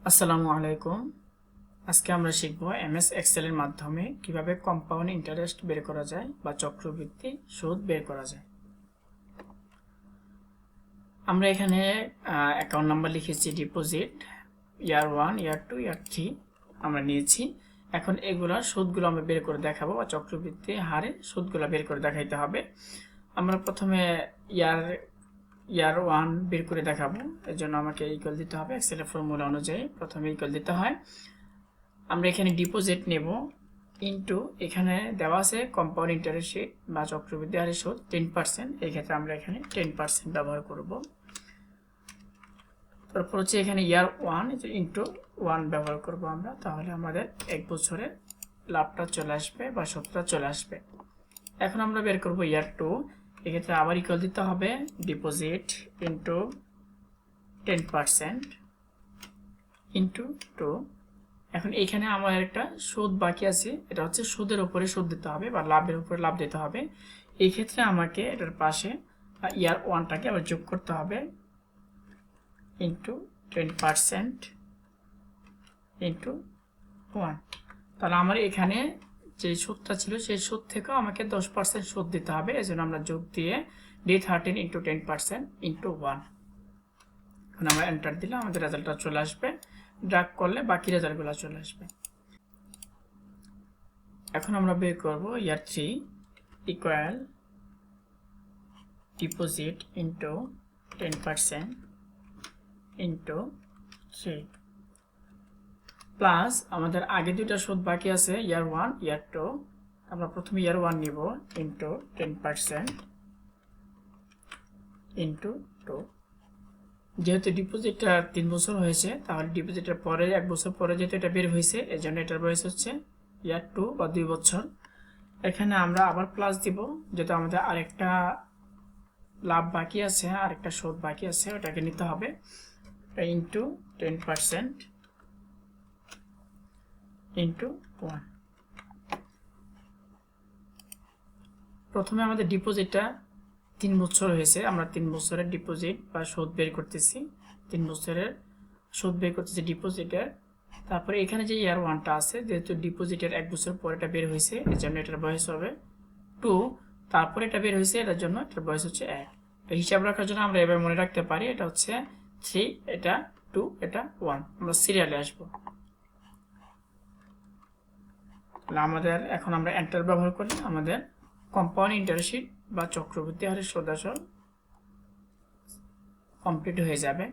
আসসালামু আলাইকুম। আজকে আমরা শিখব এমএস এক্সেল এর মাধ্যমে কিভাবে কম্পাউন্ড ইন্টারেস্ট বের করা যায় বা চক্রবৃদ্ধি সুদ বের করা যায়। আমরা এখানে অ্যাকাউন্ট নাম্বার লিখেছি ডিপোজিট ইয়ার 1, ইয়ার 2, ইয়ার 3 আমরা নিয়েছি। এখন এগুলা সুদগুলো আমরা বের করে দেখাবো বা চক্রবৃদ্ধি হারে সুদগুলো বের করে দেখাইতে হবে। আমরা প্রথমে ইয়ার 1 বের করে দেখাবো। এর জন্য আমাকে ইকুয়াল দিতে হবে। এক্সেলের ফর্মুলা অনুযায়ী প্রথমে ইকুয়াল দিতে হয়। আমরা এখানে ডিপোজিট নেব ইনটু এখানে দেওয়া আছে কম্পাউন্ড ইন্টারেস্ট রেট বা চক্রবৃদ্ধি হারের সুদ 10%। এই ক্ষেত্রে আমরা এখানে 10% ব্যবহার করব। তারপর হচ্ছে এখানে ইয়ার 1 ইনটু 1 ব্যবহার করব আমরা, তাহলে আমাদের এক বছরের লাভটা চলে আসবে বা সুদটা চলে আসবে। এখন আমরা বের করব ইয়ার 2। এক্ষেত্রে আবার ইকুয়াল দিতে হবে ডিপোজিট ইনটু 10% ইনটু 2। এখন এইখানে আমার একটা সুদ বাকি আছে, এটা হচ্ছে সুদের উপরে সুদ দিতে হবে বা লাভের উপরে লাভ দিতে হবে। এই ক্ষেত্রে আমাকে এটার পাশে ইয়ার 1টাকে আবার যোগ করতে হবে ইনটু 10% ইনটু 1। তাহলে আমার এখানে যে সুদটা ছিল সেই সুদ থেকেও আমাকে 10% সুদ দিতে হবে। এই জন্য আমরা যোগ দিয়ে D13 ইন্টু 10% ইন্টু 1। এখন আমরা এন্টার দিলে আমাদের রেজাল্টটা চলে আসবে। ড্র্যাগ করলে বাকি রেজাল্টগুলো চলে আসবে। এখন আমরা বের করব ইয়ার 3 equal deposit into 10% into 3 plus আমাদের আগে দুইটা সুদ বাকি আছে ইয়ার 1, ইয়ার 2। আমরা প্রথমে ইয়ার 1 নিব ইন্টু 10% ইন্টু 2। যেহেতু ডিপোজিটটা 3 বছর হয়েছে, তাহলে ডিপোজিটের পরে 1 বছর পরে যেহেতু এটা বের হয়েছে, এই জন্য এটার বয়স হচ্ছে ইয়ার 2 বা 2 বছর। এখানে আমরা আবার প্লাস দিব, যেহেতু আমাদের আরেকটা লাভ বাকি আছে, আরেকটা সুদ বাকি আছে, ওটাকে নিতে হবে ইন্টু 10% ইন্টু 1। প্রথমে আমাদের ডিপোজিটটা 3 বছর হয়েছে, আমরা 3 বছরের ডিপোজিট বা সুদ বের করতেছি। 3 বছরের সুদ বের করতেছি ডিপোজিটের। তারপরে এখানে যে ইয়ার 1টা আছে, যেহেতু ডিপোজিটের 1 বছর পর এটা বের হয়েছে, এর জন্য এটার বয়স হবে 2। তারপরে এটা বের হয়েছে, এটার জন্য এটার বয়স হচ্ছে 1। তো হিসাব রাখার জন্য আমরা এবার মনে রাখতে পারি এটা হচ্ছে 3, এটা 2, এটা 1। আমরা সিরিয়ালে আসবো। তাহলে আমাদের এখন আমরা এন্টার ব্যবহার করি, আমাদের কম্পাউন্ড ইন্টারেস্ট বা চক্রবৃদ্ধি হারের সুদ আসল কমপ্লিট হয়ে যাবে।